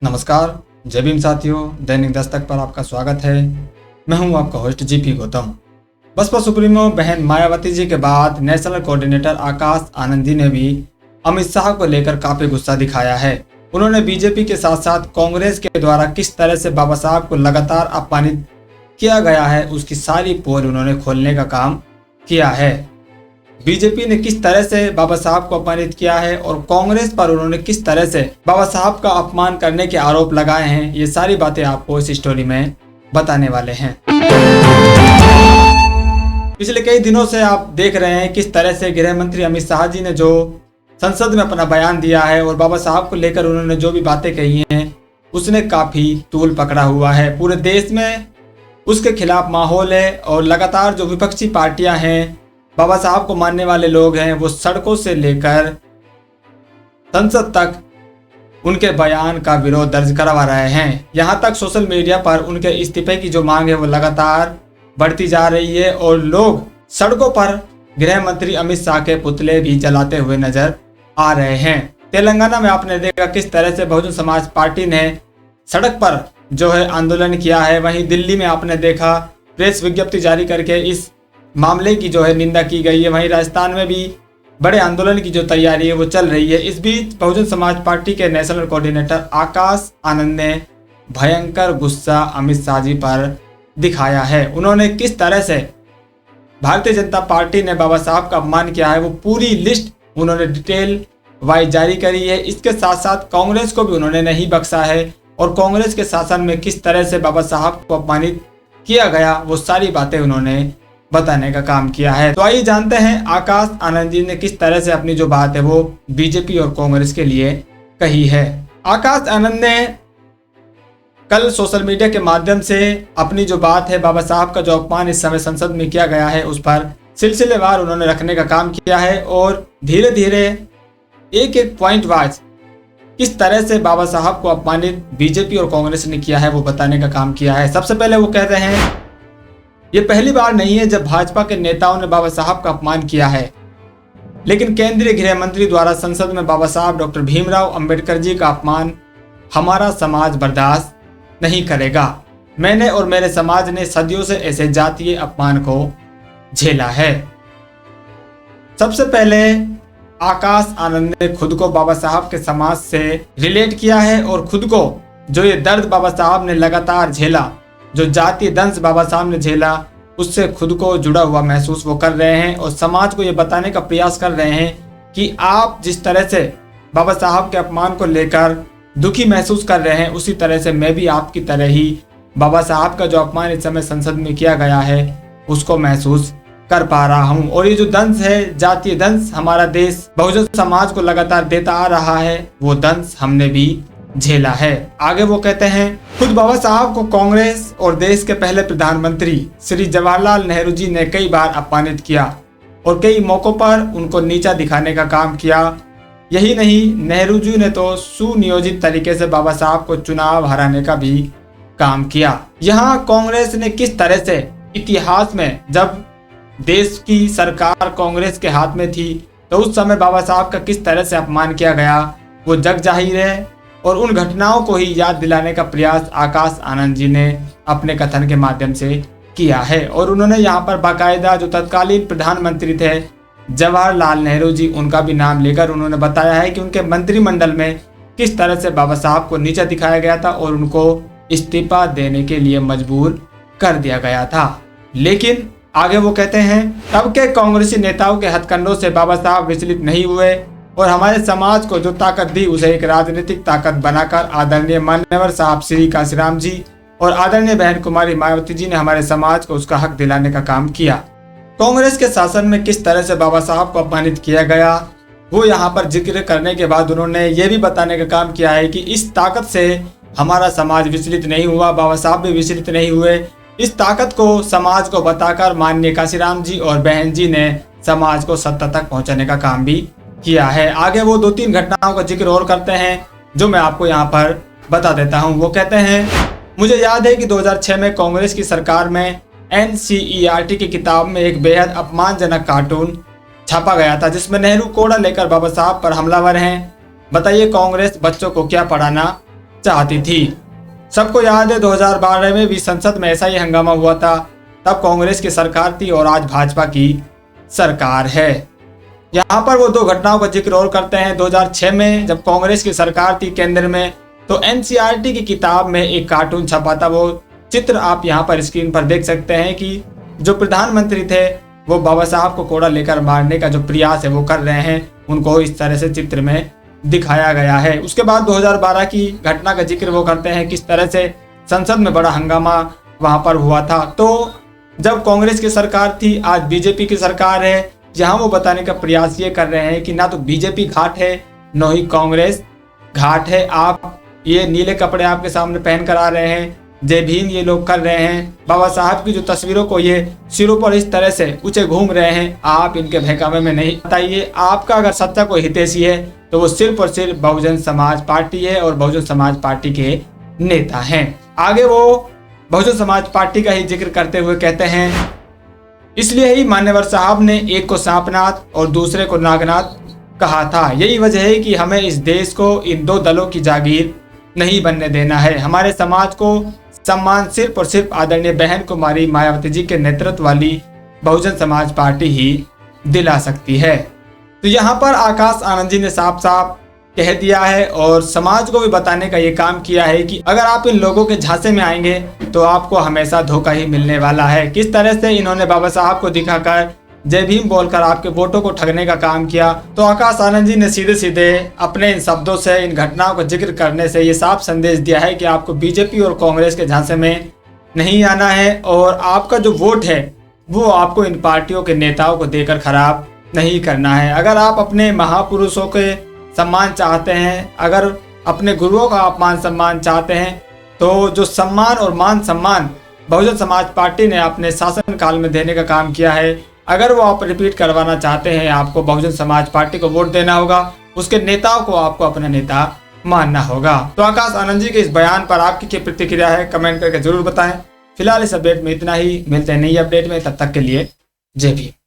नमस्कार, जय भीम साथियों। दैनिक दस्तक पर आपका स्वागत है। मैं हूं आपका host GP Gautam. Baspa supremo बहन मायावती जी के बाद नेशनल कोऑर्डिनेटर आकाश आनंद जी ने भी अमित शाह को लेकर काफी गुस्सा दिखाया है। उन्होंने बीजेपी के साथ साथ कांग्रेस के द्वारा किस तरह से बाबा साहब को लगातार अपमानित किया गया है उसकी सारी पोल उन्होंने खोलने का काम किया है। बीजेपी ने किस तरह से बाबा साहब को अपमानित किया है और कांग्रेस पर उन्होंने किस तरह से बाबा साहब का अपमान करने के आरोप लगाए हैं, ये सारी बातें आपको इस स्टोरी में बताने वाले हैं। पिछले कई दिनों से आप देख रहे हैं किस तरह से गृह मंत्री अमित शाह जी ने जो संसद में अपना बयान दिया है और बाबा साहब को लेकर उन्होंने जो भी बातें कही हैं उसने काफी तूल पकड़ा हुआ है। पूरे देश में उसके खिलाफ माहौल है और लगातार जो विपक्षी पार्टियां हैं, बाबा साहब को मानने वाले लोग हैं, वो सड़कों से लेकर संसद तक उनके बयान का विरोध दर्ज करवा रहे हैं। यहां तक सोशल मीडिया पर उनके इस्तीफे की जो मांग है वो लगातार बढ़ती जा रही है और लोग सड़कों पर गृह मंत्री अमित शाह के पुतले भी जलाते हुए नजर आ रहे हैं। तेलंगाना में आपने देखा किस तरह से बहुजन समाज पार्टी ने सड़क पर जो है आंदोलन किया है। वहीं दिल्ली में आपने देखा प्रेस विज्ञप्ति जारी करके इस मामले की जो है निंदा की गई है। वहीं राजस्थान में भी बड़े आंदोलन की जो तैयारी है वो चल रही है। इस बीच बहुजन समाज पार्टी के नेशनल कोऑर्डिनेटर आकाश आनंद ने भयंकर गुस्सा अमित शाह जी पर दिखाया है। उन्होंने किस तरह से भारतीय जनता पार्टी ने बाबा साहब का अपमान किया है वो पूरी लिस्ट उन्होंने डिटेल वाइज जारी करी है। इसके साथ साथ कांग्रेस को भी उन्होंने नहीं बख्शा है और कांग्रेस के शासन में किस तरह से बाबा साहब को अपमानित किया गया वो सारी बातें उन्होंने बताने का काम किया है। तो आइए जानते हैं आकाश आनंद जी ने किस तरह से अपनी जो बात है वो बीजेपी और कांग्रेस के लिए कही है। आकाश आनंद ने कल सोशल मीडिया के माध्यम से अपनी जो बात है बाबा साहब का जो अपमान इस समय संसद में किया गया है उस पर सिलसिलेवार उन्होंने रखने का काम किया है और धीरे धीरे एक एक पॉइंट वाइज किस तरह से बाबा साहब को अपमानित बीजेपी और कांग्रेस ने किया है वो बताने का काम किया है। सबसे पहले वो कहते हैं ये पहली बार नहीं है जब भाजपा के नेताओं ने बाबा साहब का अपमान किया है, लेकिन केंद्रीय गृह मंत्री द्वारा संसद में बाबा साहब डॉक्टर भीमराव अंबेडकर जी का अपमान हमारा समाज बर्दाश्त नहीं करेगा। मैंने और मेरे समाज ने सदियों से ऐसे जातीय अपमान को झेला है। सबसे पहले आकाश आनंद ने खुद को बाबा साहब के समाज से रिलेट किया है और खुद को जो ये दर्द बाबा साहब ने लगातार झेला, जो जातीय दंश बाबा साहब ने झेला, उससे खुद को जुड़ा हुआ महसूस वो कर रहे हैं और समाज को ये बताने का प्रयास कर रहे हैं कि आप जिस तरह से बाबा साहब के अपमान को लेकर दुखी महसूस कर रहे हैं उसी तरह से मैं भी आपकी तरह ही बाबा साहब का जो अपमान इस समय संसद में किया गया है उसको महसूस कर पा रहा हूं। और ये जो दंश है, जातीय दंश हमारा देश बहुजन समाज को लगातार देता आ रहा है, वो दंश हमने भी झेला है। आगे वो कहते हैं खुद बाबा साहब को कांग्रेस और देश के पहले प्रधानमंत्री श्री जवाहरलाल नेहरू जी ने कई बार अपमानित किया और कई मौकों पर उनको नीचा दिखाने का काम किया। यही नहीं, नेहरू जी ने तो सुनियोजित तरीके से बाबा साहब को चुनाव हराने का भी काम किया। यहाँ कांग्रेस ने किस तरह से इतिहास में जब देश की सरकार कांग्रेस के हाथ में थी तो उस समय बाबा साहब का किस तरह से अपमान किया गया वो जग जाहिर है और उन घटनाओं को ही याद दिलाने का प्रयास आकाश आनंद जी ने अपने कथन के माध्यम से किया है। और उन्होंने यहाँ पर बाकायदा जो तत्कालीन प्रधानमंत्री थे जवाहरलाल नेहरू जी, उनका भी नाम लेकर उन्होंने बताया है कि उनके मंत्रिमंडल में किस तरह से बाबा साहब को नीचा दिखाया गया था और उनको इस्तीफा देने के लिए मजबूर कर दिया गया था। लेकिन आगे वो कहते हैं तब के कांग्रेसी नेताओं के हथकंडों से बाबा साहब विचलित नहीं हुए और हमारे समाज को जो ताकत दी उसे एक राजनीतिक ताकत बनाकर आदरणीय मान्यवर साहब श्री काशीराम जी और आदरणीय बहन कुमारी मायावती जी ने हमारे समाज को उसका हक दिलाने का काम किया। कांग्रेस के शासन में किस तरह से बाबा साहब को अपमानित किया गया वो यहाँ पर जिक्र करने के बाद उन्होंने ये भी बताने का काम किया है कि इस ताकत से हमारा समाज विचलित नहीं हुआ, बाबा साहब भी विचलित नहीं हुए। इस ताकत को समाज को बताकर माननीय काशीराम जी और बहन जी ने समाज को सत्ता तक पहुंचाने का काम भी किया है। आगे वो 2-3 घटनाओं का जिक्र और करते हैं जो मैं आपको यहाँ पर बता देता हूँ। वो कहते हैं मुझे याद है कि 2006 में कांग्रेस की सरकार में NCERT की किताब में एक बेहद अपमानजनक कार्टून छापा गया था जिसमें नेहरू कोड़ा लेकर बाबा साहब पर हमलावर हैं। बताइए कांग्रेस बच्चों को क्या पढ़ाना चाहती थी। सबको याद है 2012 में भी संसद में ऐसा ही हंगामा हुआ था। तब कांग्रेस की सरकार थी और आज भाजपा की सरकार है। यहाँ पर वो दो घटनाओं का जिक्र और करते हैं। 2006 में जब कांग्रेस की सरकार थी केंद्र में, तो एनसीईआरटी की किताब में एक कार्टून छपा था। वो चित्र आप यहाँ पर स्क्रीन पर देख सकते हैं कि जो प्रधानमंत्री थे वो बाबा साहब को कोड़ा लेकर मारने का जो प्रयास है वो कर रहे हैं, उनको इस तरह से चित्र में दिखाया गया है। उसके बाद 2012 की घटना का जिक्र वो करते हैं, किस तरह से संसद में बड़ा हंगामा वहां पर हुआ था। तो जब कांग्रेस की सरकार थी, आज बीजेपी की सरकार है, जहां वो बताने का प्रयास ये कर रहे हैं कि ना तो बीजेपी घाट है न ही कांग्रेस घाट है। आप ये नीले कपड़े आपके सामने पहन कर आ रहे हैं, जय भीम ये लोग कर रहे हैं, बाबा साहब की जो तस्वीरों को ये सिरों पर इस तरह से ऊंचे घूम रहे हैं, आप इनके बहकावे में नहीं बताइए। आपका अगर सच्चा कोई हितैषी है तो वो सिर्फ और सिर्फ बहुजन समाज पार्टी है और बहुजन समाज पार्टी के नेता हैं। आगे वो बहुजन समाज पार्टी का ही जिक्र करते हुए कहते हैं, इसलिए ही मान्यवर साहब ने एक को सांपनाथ और दूसरे को नागनाथ कहा था। यही वजह है कि हमें इस देश को इन दो दलों की जागीर नहीं बनने देना है। हमारे समाज को सम्मान सिर्फ और सिर्फ आदरणीय बहन कुमारी मायावती जी के नेतृत्व वाली बहुजन समाज पार्टी ही दिला सकती है। तो यहाँ पर आकाश आनंद जी ने साफ साफ कह दिया है और समाज को भी बताने का ये काम किया है कि अगर आप इन लोगों के झांसे में आएंगे तो आपको हमेशा धोखा ही मिलने वाला है। किस तरह से इन्होंने बाबा साहब को दिखाकर जय भीम बोलकर आपके वोटों को ठगने का काम किया। तो आकाश आनंद जी ने सीधे सीधे अपने इन शब्दों से, इन घटनाओं का जिक्र करने से ये साफ संदेश दिया है कि आपको बीजेपी और कांग्रेस के झांसे में नहीं आना है और आपका जो वोट है वो आपको इन पार्टियों के नेताओं को देकर खराब नहीं करना है। अगर आप अपने महापुरुषों के सम्मान चाहते हैं, अगर अपने गुरुओं का आप मान सम्मान चाहते हैं, तो जो सम्मान और मान सम्मान बहुजन समाज पार्टी ने अपने शासन काल में देने का काम किया है, अगर वो आप रिपीट करवाना चाहते हैं, आपको बहुजन समाज पार्टी को वोट देना होगा, उसके नेताओं को आपको अपना नेता मानना होगा। तो आकाश आनंद जी के इस बयान पर आपकी क्या प्रतिक्रिया है, कमेंट करके जरूर बताएं। फिलहाल इस अपडेट में इतना ही, मिलते हैं नई अपडेट में, तब तक के लिए जय भीम।